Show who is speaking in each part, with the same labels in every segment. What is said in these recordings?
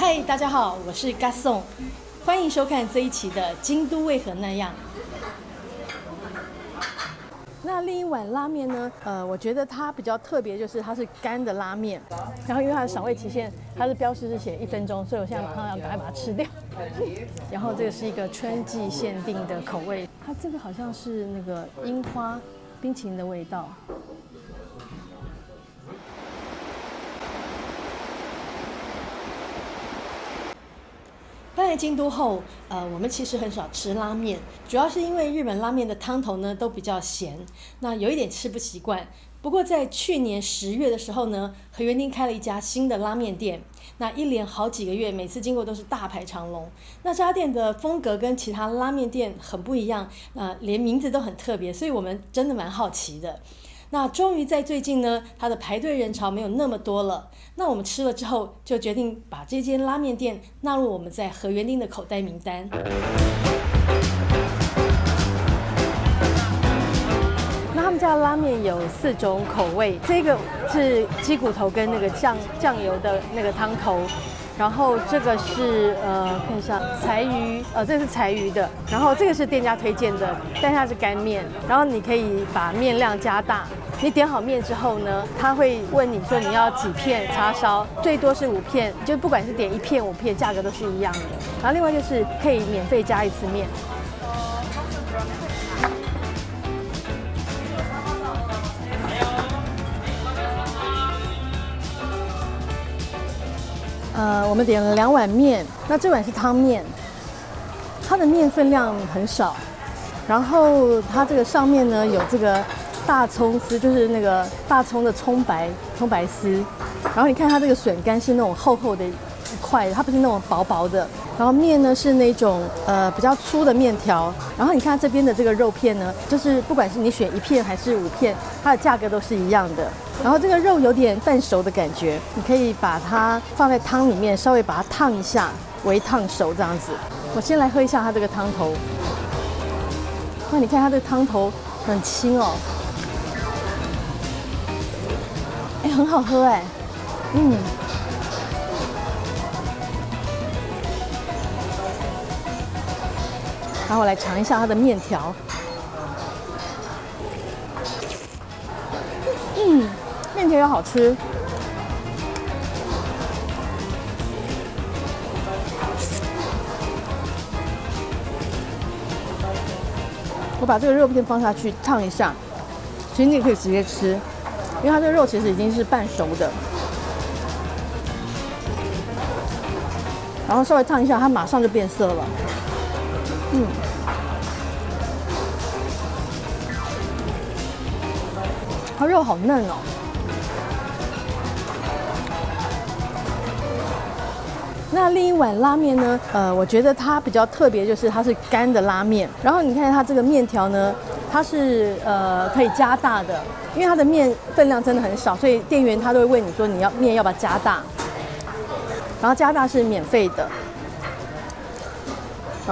Speaker 1: 嗨，大家好，我是 Gaston， 欢迎收看这一期的《京都为何那样》。那另一碗拉面呢？我觉得它比较特别，就是它是干的拉面，然后因为它的赏味期限，它的标示是写1分钟，所以我现在马上要赶快把它吃掉。然后这个是一个春季限定的口味，它这个好像是那个樱花冰淇淋的味道。搬来京都后，我们其实很少吃拉面，主要是因为日本拉面的汤头呢都比较咸，那有一点吃不习惯。不过在去年10月的时候呢，河原町开了一家新的拉面店，那一连好几个月，每次经过都是大排长龙。那这家店的风格跟其他拉面店很不一样，连名字都很特别，所以我们真的蛮好奇的。那终于在最近呢，它的排队人潮没有那么多了。那我们吃了之后，就决定把这间拉面店纳入我们在河原町的口袋名单。那他们家的拉面有4种口味，这个是鸡骨头跟那个酱油的那个汤头。然后这个是看一下柴鱼，这是柴鱼的。然后这个是店家推荐的，但是它是干面。然后你可以把面量加大。你点好面之后呢，他会问你说你要几片叉烧，最多是5片，就不管是点1片5片，价格都是一样的。然后另外就是可以免费加1次面。我们点了2碗面，那这碗是汤面，它的面分量很少，然后它这个上面呢有这个大葱丝，就是那个大葱的葱白丝，然后你看它这个笋干是那种厚厚的一块，它不是那种薄薄的，然后面呢是那种比较粗的面条，然后你看这边的这个肉片呢，就是不管是你选1片还是5片，它的价格都是一样的。然后这个肉有点半熟的感觉，你可以把它放在汤里面，稍微把它烫一下，微烫熟这样子。我先来喝一下它这个汤头。那你看它这个汤头很清哦，很好喝哎，然后我来尝一下它的面条，面条也好吃。我把这个肉片放下去烫一下，其实你也可以直接吃，因为它这个肉其实已经是半熟的。然后稍微烫一下，它马上就变色了。它肉好嫩哦。那另一碗拉面呢？我觉得它比较特别，就是它是干的拉面。然后你看它这个面条呢，它是可以加大的，因为它的面分量真的很少，所以店员他都会问你说你要面要不要加大，然后加大是免费的。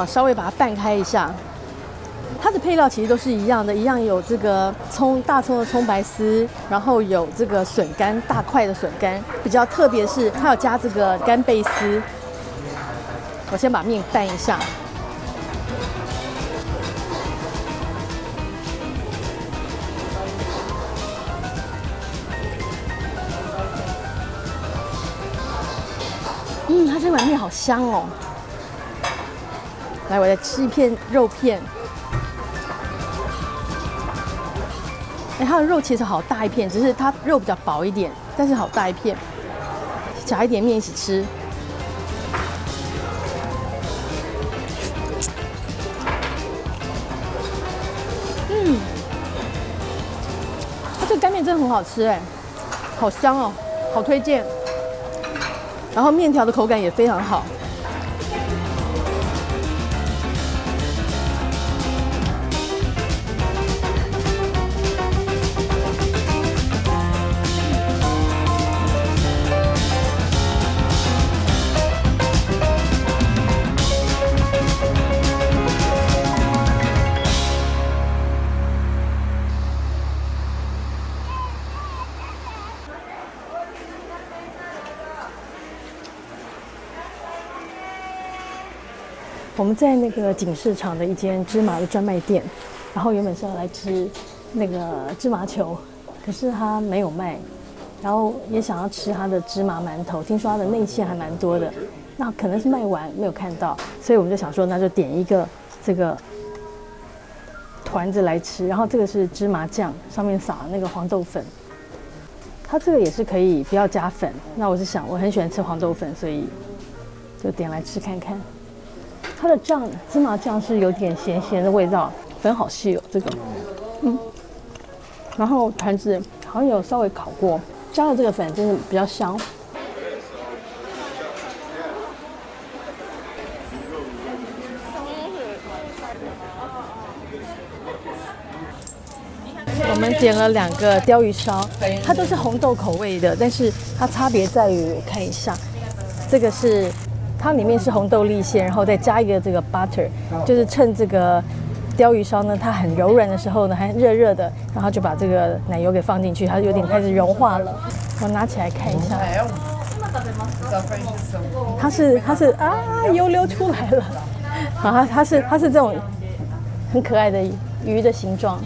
Speaker 1: 稍微把它拌开一下。它的配料其实都是一样的，一样有这个大葱的葱白丝，然后有这个笋干，大块的笋干。比较特别是它有加这个干贝丝。我先把面拌一下。它这碗面好香哦。来，我再吃一片肉片。它的肉其实好大一片，只是它肉比较薄一点，但是好大一片，夹一点面一起吃。它这个干面真的很好吃哎，好香哦，好推荐。然后面条的口感也非常好。我们在那个锦市场的一间芝麻的专卖店，然后原本是要来吃那个芝麻球，可是他没有卖，然后也想要吃他的芝麻馒头，听说他的内馅还蛮多的，那可能是卖完没有看到，所以我们就想说那就点一个这个团子来吃，然后这个是芝麻酱，上面撒那个黄豆粉。它这个也是可以不要加粉，那我是想我很喜欢吃黄豆粉，所以就点来吃看看。它的酱芝麻酱是有点咸咸的味道，粉好细哦，这个，然后团子好像有稍微烤过，加了这个粉真的比较香。我们点了2个鲷鱼烧，它都是红豆口味的，但是它差别在于，我看一下，这个是它里面是红豆粒馅，然后再加一个这个 butter， 就是趁这个鲷鱼烧呢它很柔软的时候呢，还热热的，然后就把这个奶油给放进去，它有点开始融化了。我拿起来看一下，它是啊，油流出来了，啊，它是这种很可爱的鱼的形状。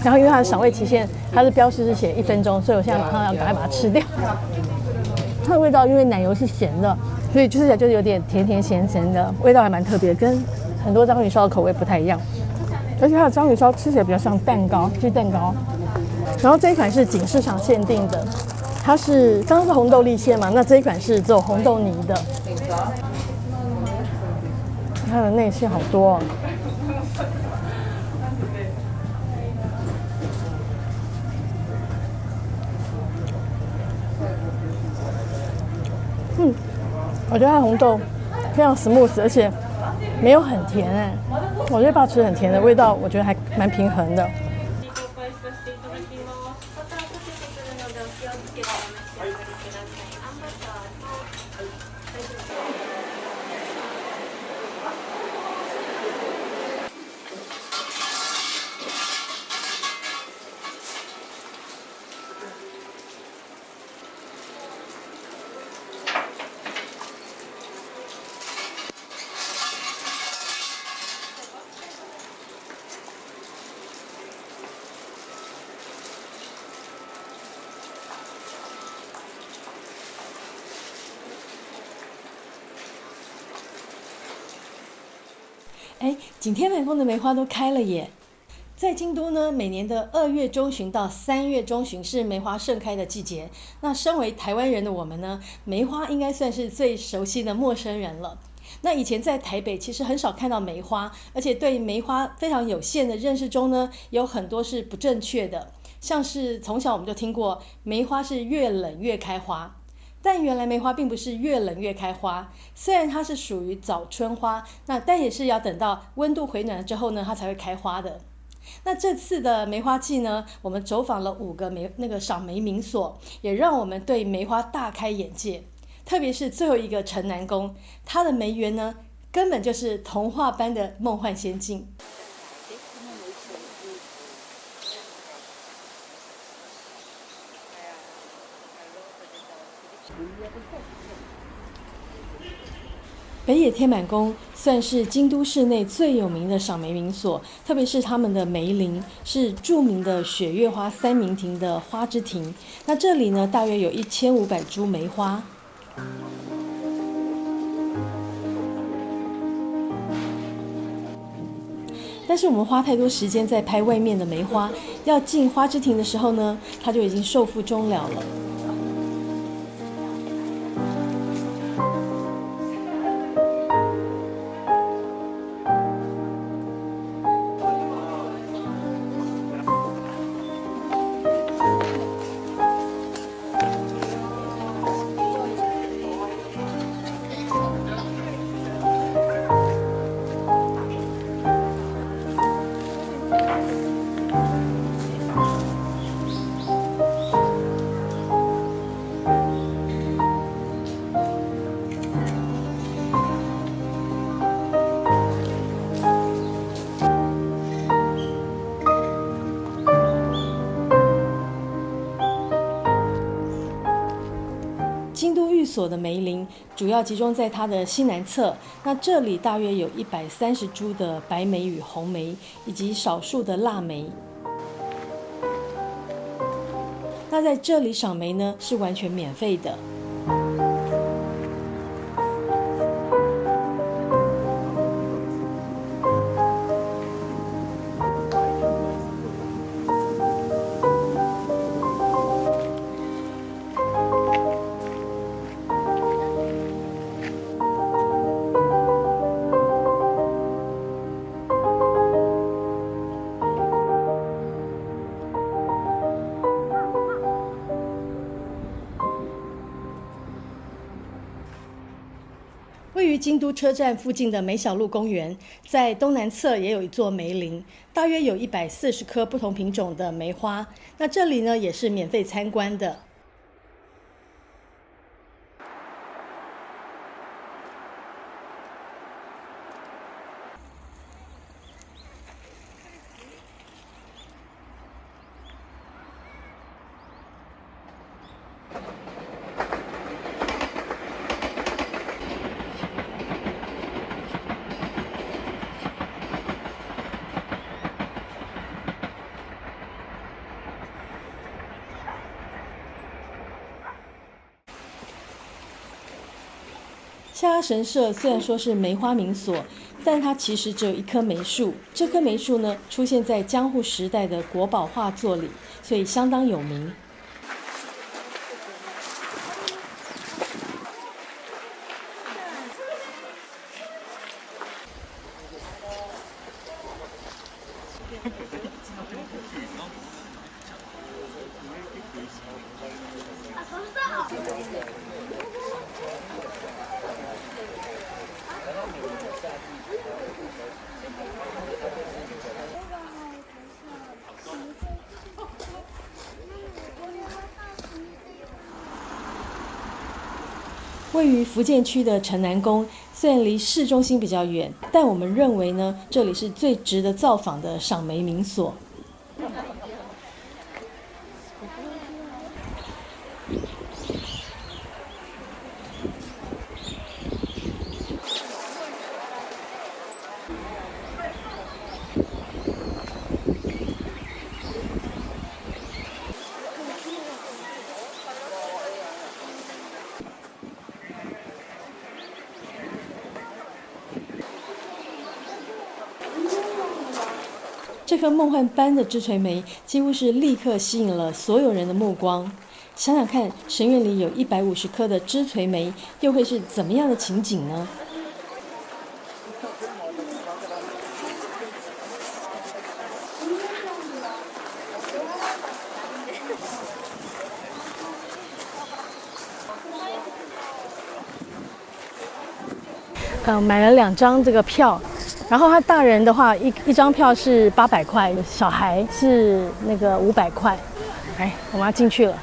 Speaker 1: 然后因为它的赏味期限，它的标示是写1分钟，所以我现在马上要赶快把它吃掉。它的味道因为奶油是咸的，所以吃起来就是有点甜甜咸咸的，味道还蛮特别，跟很多章鱼烧的口味不太一样。而且它的章鱼烧吃起来比较像蛋糕，就是蛋糕。然后这一款是锦市场限定的，它是刚刚是红豆粒馅嘛，那这一款是只有红豆泥的。它的内馅好多哦。我觉得它的红豆非常 smooth， 而且没有很甜哎。我觉得爸吃很甜的味道，我觉得还蛮平衡的。哎，景天满宫的梅花都开了耶！在京都呢，每年的2月中旬到3月中旬是梅花盛开的季节。那身为台湾人的我们呢，梅花应该算是最熟悉的陌生人了。那以前在台北其实很少看到梅花，而且对梅花非常有限的认识中呢，有很多是不正确的，像是从小我们就听过梅花是越冷越开花。但原来梅花并不是越冷越开花，虽然它是属于早春花，但也是要等到温度回暖之后呢，它才会开花的。那这次的梅花季呢，我们走访了5个赏梅名所，也让我们对梅花大开眼界。特别是最后一个城南宫，它的梅园呢，根本就是童话般的梦幻仙境。北野天满宫算是京都市内最有名的赏梅名所，特别是他们的梅林是著名的雪月花三名亭的花之庭。那这里呢，大约有1500株梅花。但是我们花太多时间在拍外面的梅花，要进花之庭的时候呢，它就已经寿负终了了。所的梅林主要集中在它的西南侧，那这里大约有130株的白梅与红梅，以及少数的腊梅。那在这里赏梅呢是完全免费的。位于京都车站附近的梅小路公园，在东南侧也有一座梅林，大约有140棵不同品种的梅花。那这里呢也是免费参观的。下阿神社虽然说是梅花名所，但它其实只有一棵梅树。这棵梅树呢，出现在江户时代的国宝画作里，所以相当有名。位于福建区的城南宫，虽然离市中心比较远，但我们认为呢，这里是最值得造访的赏梅名所。这颗梦幻般的枝垂梅几乎是立刻吸引了所有人的目光。想想看，神院里有150棵的枝垂梅，又会是怎么样的情景呢？买了2张这个票。然后他大人的话，一张票是800块，小孩是那个500块。哎，我们要进去了。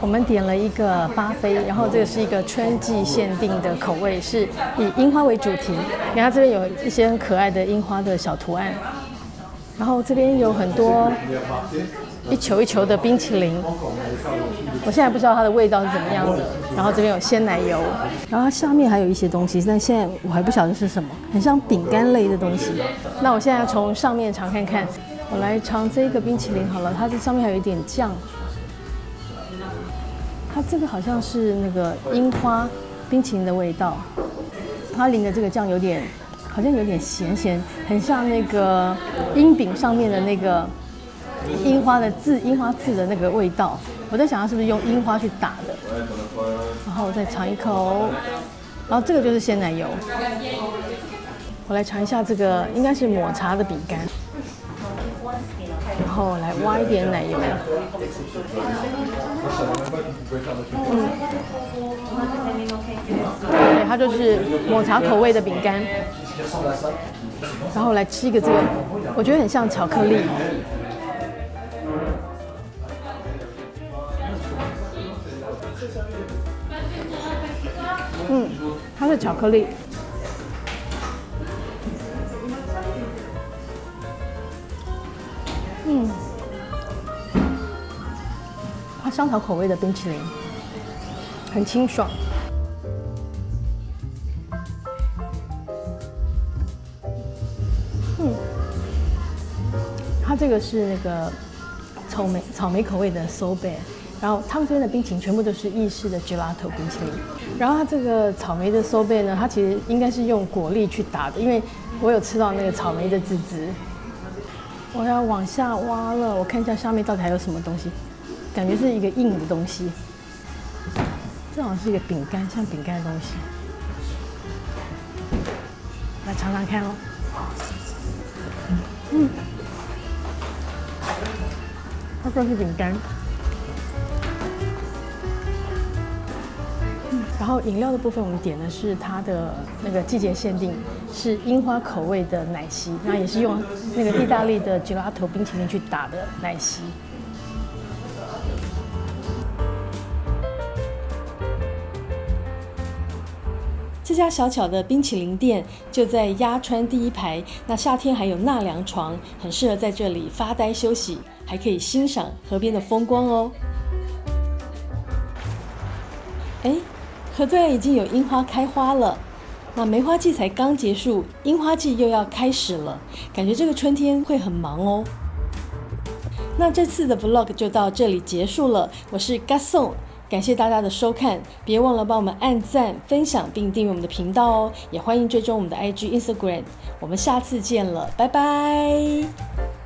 Speaker 1: 我们点了一个巴菲，然后这个是一个春季限定的口味，是以樱花为主题。你看这边有一些很可爱的樱花的小图案，然后这边有很多一球一球的冰淇淋，我现在不知道它的味道是怎么样的。然后这边有鲜奶油，然后它下面还有一些东西，但现在我还不晓得是什么，很像饼干类的东西。那我现在从上面尝看看，我来尝这个冰淇淋好了，它这上面还有一点酱。它这个好像是那个樱花冰淇淋的味道，它淋的这个酱好像有点咸咸，很像那个樱饼上面的那个樱花字的那个味道。我在想它是不是用樱花去打的。然后我再尝一口，然后这个就是鲜奶油。我来尝一下这个，应该是抹茶的饼干。然后来挖一点奶油。对，它就是抹茶口味的饼干。然后来吃一个这个，我觉得很像巧克力。它是巧克力。它香草口味的冰淇淋，很清爽。它这个是那个草莓口味的 sorbet， 然后他们这边的冰淇淋全部都是意式的 gelato 冰淇淋。然后它这个草莓的 sorbet 呢，它其实应该是用果粒去打的，因为我有吃到那个草莓的籽籽。我要往下挖了，我看一下下面到底还有什么东西，感觉是一个硬的东西，这好像是一个饼干，像饼干的东西。来尝尝看哦。它算是饼干。然后饮料的部分，我们点的是它的那个季节限定，是樱花口味的奶昔，然后也是用那个意大利的 gelato 冰淇淋去打的奶昔。这家小巧的冰淇淋店就在鸭川第一排，那夏天还有纳凉床，很适合在这里发呆休息，还可以欣赏河边的风光哦。河对岸已经有樱花开花了，那梅花季才刚结束，樱花季又要开始了，感觉这个春天会很忙哦。那这次的 vlog 就到这里结束了，我是 Gaston， 感谢大家的收看，别忘了帮我们按赞、分享并订阅我们的频道哦，也欢迎追踪我们的 IG、Instagram， 我们下次见了，拜拜。